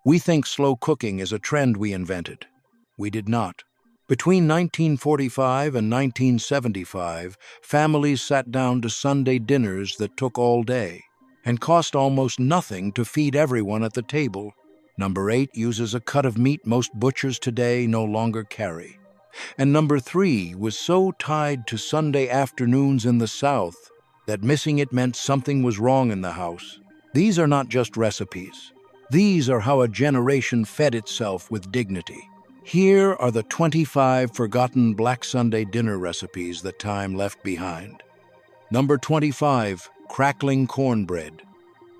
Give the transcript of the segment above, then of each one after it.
We think slow cooking is a trend we invented. We did not. Between 1945 and 1975, families sat down to Sunday dinners that took all day and cost almost nothing to feed everyone at the table. Number 8 uses a cut of meat most butchers today no longer carry. And number 3 was so tied to Sunday afternoons in the South that missing it meant something was wrong in the house. These are not just recipes. These are how a generation fed itself with dignity. Here are the 25 forgotten Black Sunday dinner recipes that time left behind. Number 25, crackling cornbread.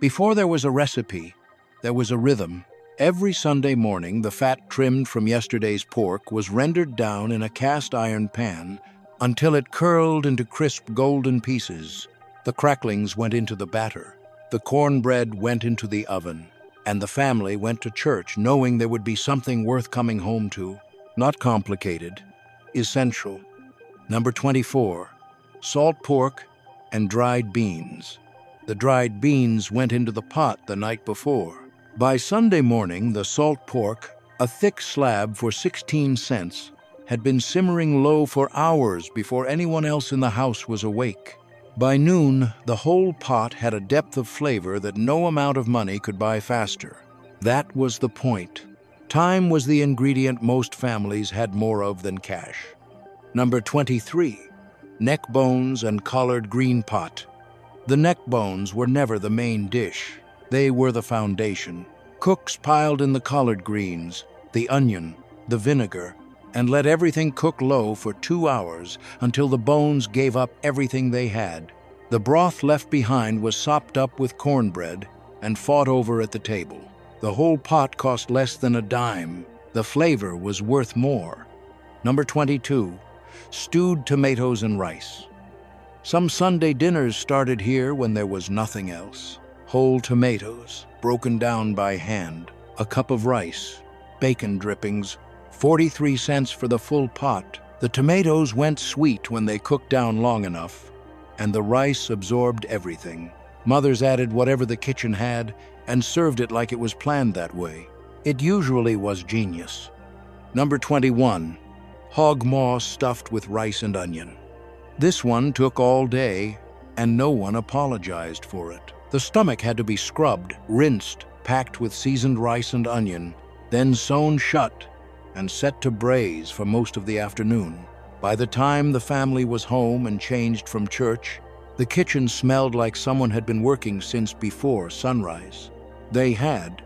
Before there was a recipe, there was a rhythm. Every Sunday morning, the fat trimmed from yesterday's pork was rendered down in a cast iron pan until it curled into crisp golden pieces. The cracklings went into the batter. The cornbread went into the oven. And the family went to church knowing there would be something worth coming home to. Not complicated, essential. Number 24, salt pork and dried beans. The dried beans went into the pot the night before. By Sunday morning, the salt pork, a thick slab for 16 cents, had been simmering low for hours before anyone else in the house was awake. By noon, the whole pot had a depth of flavor that no amount of money could buy faster. That was the point. Time was the ingredient most families had more of than cash. Number 23, neck bones and collard green pot. The neck bones were never the main dish. They were the foundation. Cooks piled in the collard greens, the onion, the vinegar, and let everything cook low for 2 hours until the bones gave up everything they had. The broth left behind was sopped up with cornbread and fought over at the table. The whole pot cost less than a dime. The flavor was worth more. Number 22, stewed tomatoes and rice. Some Sunday dinners started here when there was nothing else. Whole tomatoes, broken down by hand, a cup of rice, bacon drippings, 43 cents for the full pot. The tomatoes went sweet when they cooked down long enough, and the rice absorbed everything. Mothers added whatever the kitchen had and served it like it was planned that way. It usually was genius. Number 21, hog maw stuffed with rice and onion. This one took all day, and no one apologized for it. The stomach had to be scrubbed, rinsed, packed with seasoned rice and onion, then sewn shut and set to braise for most of the afternoon. By the time the family was home and changed from church, the kitchen smelled like someone had been working since before sunrise. They had.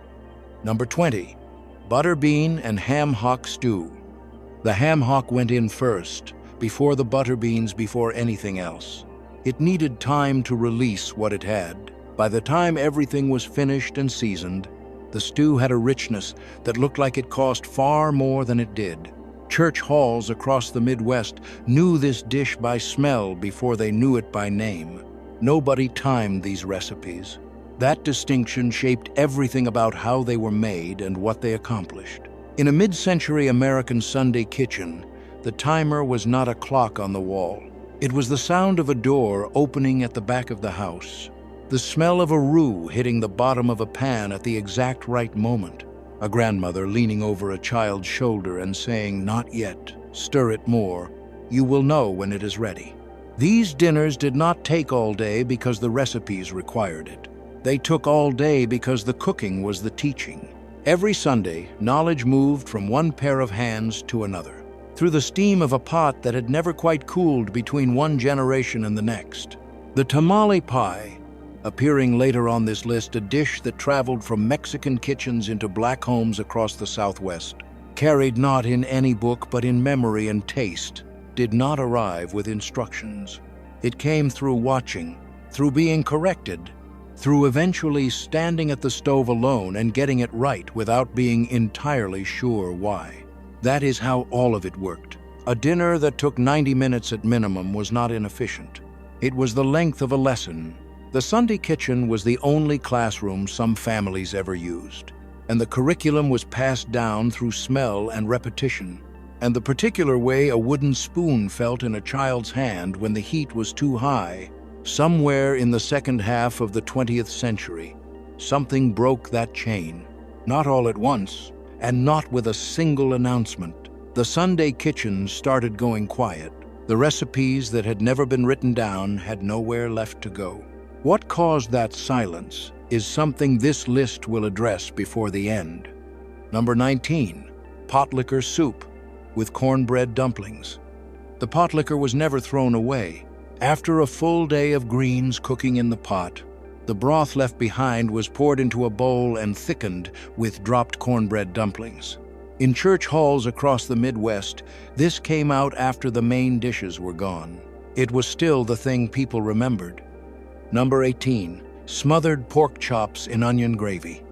Number 20, butter bean and ham hock stew. The ham hock went in first, before the butter beans, before anything else. It needed time to release what it had. By the time everything was finished and seasoned, the stew had a richness that looked like it cost far more than it did. Church halls across the Midwest knew this dish by smell before they knew it by name. Nobody timed these recipes. That distinction shaped everything about how they were made and what they accomplished. In a mid-century American Sunday kitchen, the timer was not a clock on the wall. It was the sound of a door opening at the back of the house, the smell of a roux hitting the bottom of a pan at the exact right moment, a grandmother leaning over a child's shoulder and saying, "Not yet, stir it more, you will know when it is ready." These dinners did not take all day because the recipes required it. They took all day because the cooking was the teaching. Every Sunday, knowledge moved from one pair of hands to another, through the steam of a pot that had never quite cooled between one generation and the next. The tamale pie, appearing later on this list, a dish that traveled from Mexican kitchens into black homes across the Southwest, carried not in any book but in memory and taste, did not arrive with instructions. It came through watching, through being corrected, through eventually standing at the stove alone and getting it right without being entirely sure why. That is how all of it worked. A dinner that took 90 minutes at minimum was not inefficient. It was the length of a lesson. The Sunday kitchen was the only classroom some families ever used, and the curriculum was passed down through smell and repetition, and the particular way a wooden spoon felt in a child's hand when the heat was too high. Somewhere in the second half of the 20th century, something broke that chain. Not all at once, and not with a single announcement. The Sunday kitchens started going quiet. The recipes that had never been written down had nowhere left to go. What caused that silence is something this list will address before the end. Number 19, pot liquor soup with cornbread dumplings. The pot liquor was never thrown away. After a full day of greens cooking in the pot, the broth left behind was poured into a bowl and thickened with dropped cornbread dumplings. In church halls across the Midwest, this came out after the main dishes were gone. It was still the thing people remembered. Number 18, smothered pork chops in onion gravy.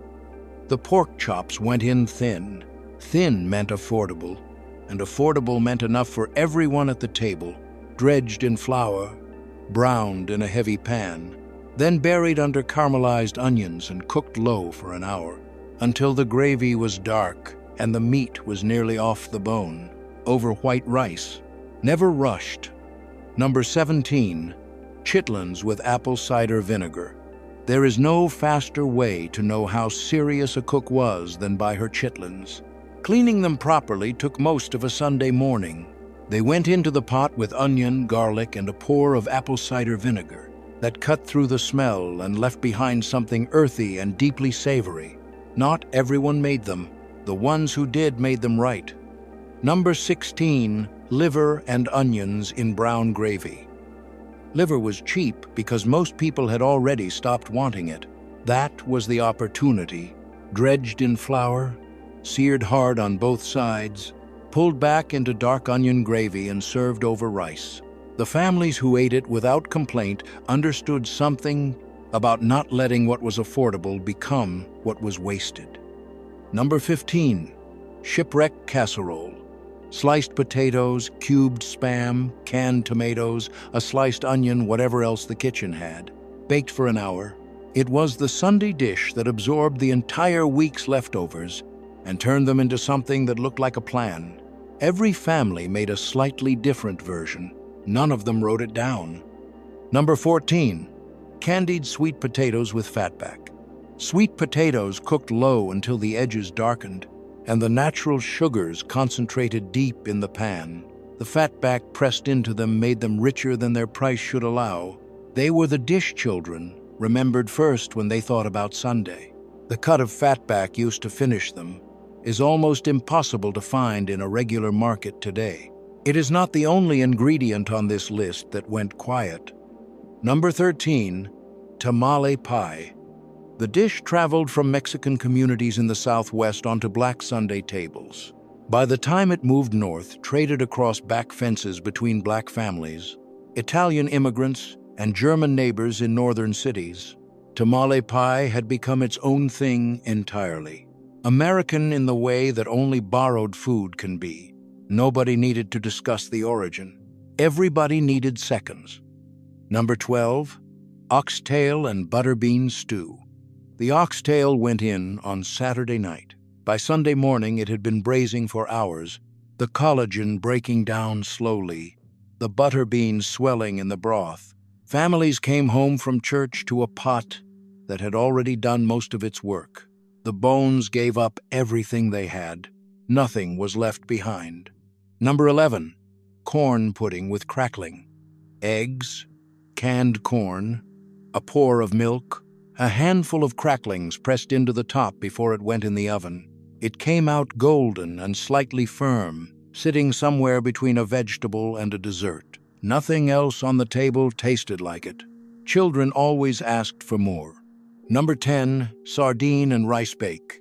The pork chops went in thin. Thin meant affordable, and affordable meant enough for everyone at the table, dredged in flour, browned in a heavy pan, then buried under caramelized onions and cooked low for an hour, until the gravy was dark and the meat was nearly off the bone, over white rice, never rushed. Number 17, chitlins with apple cider vinegar. There is no faster way to know how serious a cook was than by her chitlins. Cleaning them properly took most of a Sunday morning. They went into the pot with onion, garlic, and a pour of apple cider vinegar that cut through the smell and left behind something earthy and deeply savory. Not everyone made them. The ones who did made them right. Number 16, liver and onions in brown gravy. Liver was cheap because most people had already stopped wanting it. That was the opportunity. Dredged in flour, seared hard on both sides, pulled back into dark onion gravy and served over rice. The families who ate it without complaint understood something about not letting what was affordable become what was wasted. Number 15, shipwreck casserole. Sliced potatoes, cubed Spam, canned tomatoes, a sliced onion, whatever else the kitchen had. Baked for an hour. It was the Sunday dish that absorbed the entire week's leftovers and turned them into something that looked like a plan. Every family made a slightly different version. None of them wrote it down. Number 14, candied sweet potatoes with fatback. Sweet potatoes cooked low until the edges darkened, and the natural sugars concentrated deep in the pan. The fatback pressed into them made them richer than their price should allow. They were the dish children, remembered first when they thought about Sunday. The cut of fatback used to finish them is almost impossible to find in a regular market today. It is not the only ingredient on this list that went quiet. Number 13, tamale pie. The dish traveled from Mexican communities in the Southwest onto Black Sunday tables. By the time it moved north, traded across back fences between black families, Italian immigrants, and German neighbors in northern cities, tamale pie had become its own thing entirely. American in the way that only borrowed food can be. Nobody needed to discuss the origin. Everybody needed seconds. Number 12, oxtail and butterbean stew. The oxtail went in on Saturday night. By Sunday morning, it had been braising for hours, the collagen breaking down slowly, the butterbeans swelling in the broth. Families came home from church to a pot that had already done most of its work. The bones gave up everything they had. Nothing was left behind. Number 11, corn pudding with crackling. Eggs, canned corn, a pour of milk, a handful of cracklings pressed into the top before it went in the oven. It came out golden and slightly firm, sitting somewhere between a vegetable and a dessert. Nothing else on the table tasted like it. Children always asked for more. Number 10, sardine and rice bake.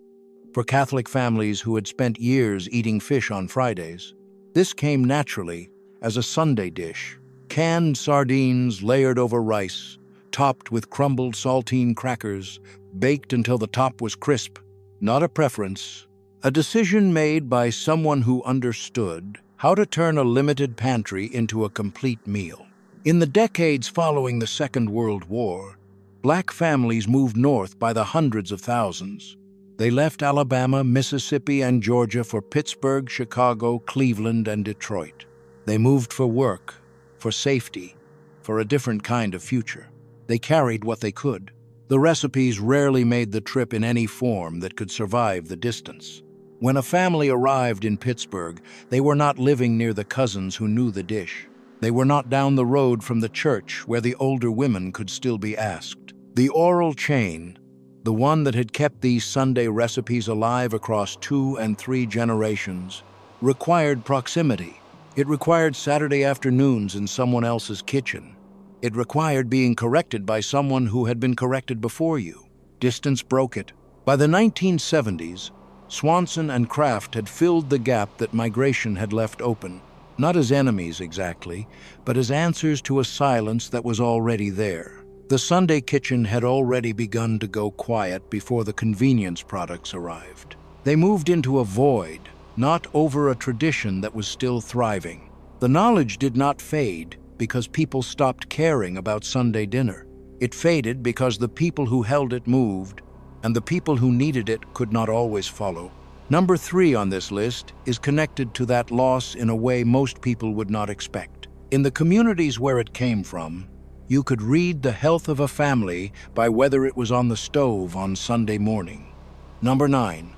For Catholic families who had spent years eating fish on Fridays, this came naturally as a Sunday dish. Canned sardines layered over rice, topped with crumbled saltine crackers, baked until the top was crisp. Not a preference, a decision made by someone who understood how to turn a limited pantry into a complete meal. In the decades following the Second World War, black families moved north by the hundreds of thousands. They left Alabama, Mississippi, and Georgia for Pittsburgh, Chicago, Cleveland, and Detroit. They moved for work, for safety, for a different kind of future. They carried what they could. The recipes rarely made the trip in any form that could survive the distance. When a family arrived in Pittsburgh, they were not living near the cousins who knew the dish. They were not down the road from the church where the older women could still be asked. The oral chain, the one that had kept these Sunday recipes alive across 2 and 3 generations, required proximity. It required Saturday afternoons in someone else's kitchen. It required being corrected by someone who had been corrected before you. Distance broke it. By the 1970s, Swanson and Kraft had filled the gap that migration had left open, not as enemies exactly, but as answers to a silence that was already there. The Sunday kitchen had already begun to go quiet before the convenience products arrived. They moved into a void, not over a tradition that was still thriving. The knowledge did not fade because people stopped caring about Sunday dinner. It faded because the people who held it moved, and the people who needed it could not always follow. Number 3 on this list is connected to that loss in a way most people would not expect. In the communities where it came from, you could read the health of a family by whether it was on the stove on Sunday morning. Number 9,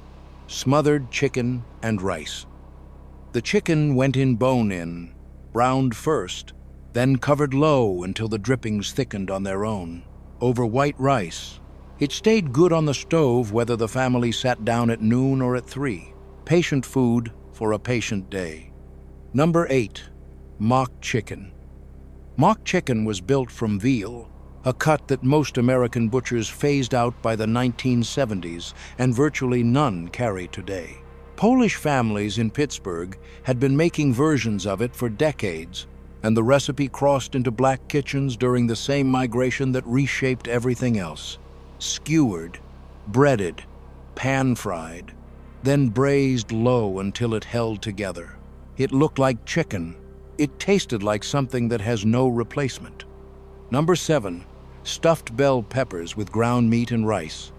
smothered chicken and rice. The chicken went in bone-in, browned first, then covered low until the drippings thickened on their own, over white rice. It stayed good on the stove whether the family sat down at noon or at 3. Patient food for a patient day. Number 8, mock chicken. Mock chicken was built from veal, a cut that most American butchers phased out by the 1970s and virtually none carry today. Polish families in Pittsburgh had been making versions of it for decades, and the recipe crossed into black kitchens during the same migration that reshaped everything else. Skewered, breaded, pan-fried, then braised low until it held together. It looked like chicken. It tasted like something that has no replacement. Number 7, stuffed bell peppers with ground meat and rice.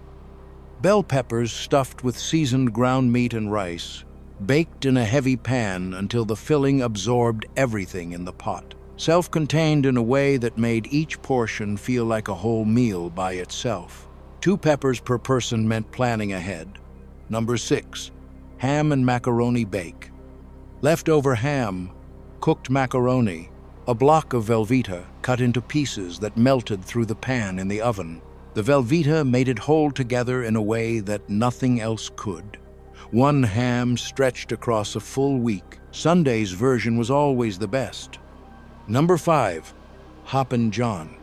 Bell peppers stuffed with seasoned ground meat and rice, baked in a heavy pan until the filling absorbed everything in the pot. Self-contained in a way that made each portion feel like a whole meal by itself. 2 peppers per person meant planning ahead. Number 6, ham and macaroni bake. Leftover ham, cooked macaroni, a block of Velveeta cut into pieces that melted through the pan in the oven. The Velveeta made it hold together in a way that nothing else could. 1 ham stretched across a full week. Sunday's version was always the best. Number 5, Hoppin' John.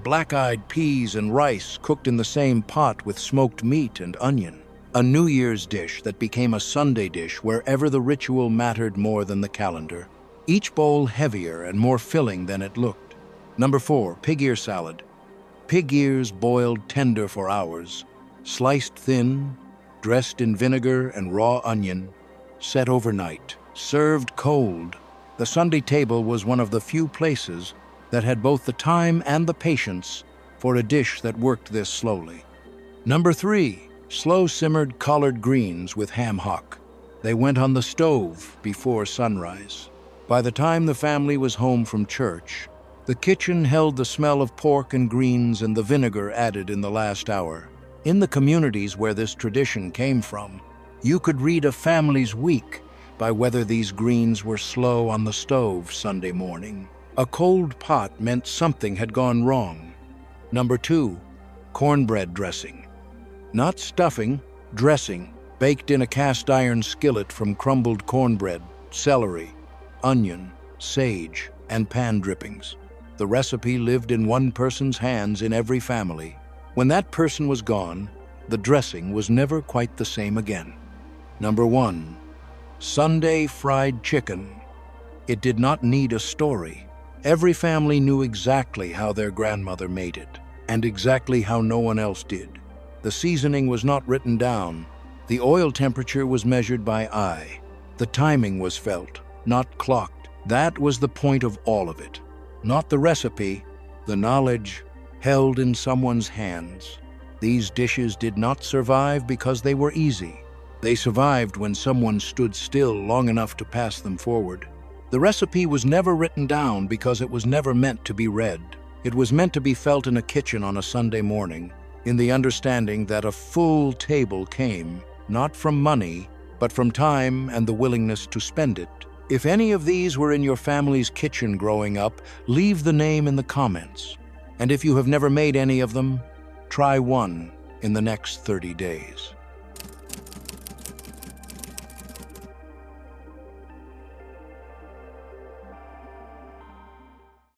Black-eyed peas and rice cooked in the same pot with smoked meat and onion. A New Year's dish that became a Sunday dish wherever the ritual mattered more than the calendar. Each bowl heavier and more filling than it looked. Number 4, pig ear salad. Pig ears boiled tender for hours, sliced thin, dressed in vinegar and raw onion, set overnight, served cold. The Sunday table was one of the few places that had both the time and the patience for a dish that worked this slowly. Number 3, slow-simmered collard greens with ham hock. They went on the stove before sunrise. By the time the family was home from church, the kitchen held the smell of pork and greens and the vinegar added in the last hour. In the communities where this tradition came from, you could read a family's week by whether these greens were slow on the stove Sunday morning. A cold pot meant something had gone wrong. Number 2, cornbread dressing. Not stuffing, dressing, baked in a cast-iron skillet from crumbled cornbread, celery, onion, sage, and pan drippings. The recipe lived in one person's hands in every family. When that person was gone, the dressing was never quite the same again. Number 1, Sunday fried chicken. It did not need a story. Every family knew exactly how their grandmother made it, and exactly how no one else did. The seasoning was not written down. The oil temperature was measured by eye. The timing was felt, not clocked. That was the point of all of it. Not the recipe, the knowledge held in someone's hands. These dishes did not survive because they were easy. They survived when someone stood still long enough to pass them forward. The recipe was never written down because it was never meant to be read. It was meant to be felt in a kitchen on a Sunday morning, in the understanding that a full table came not from money, but from time and the willingness to spend it. If any of these were in your family's kitchen growing up, leave the name in the comments. And if you have never made any of them, try one in the next 30 days.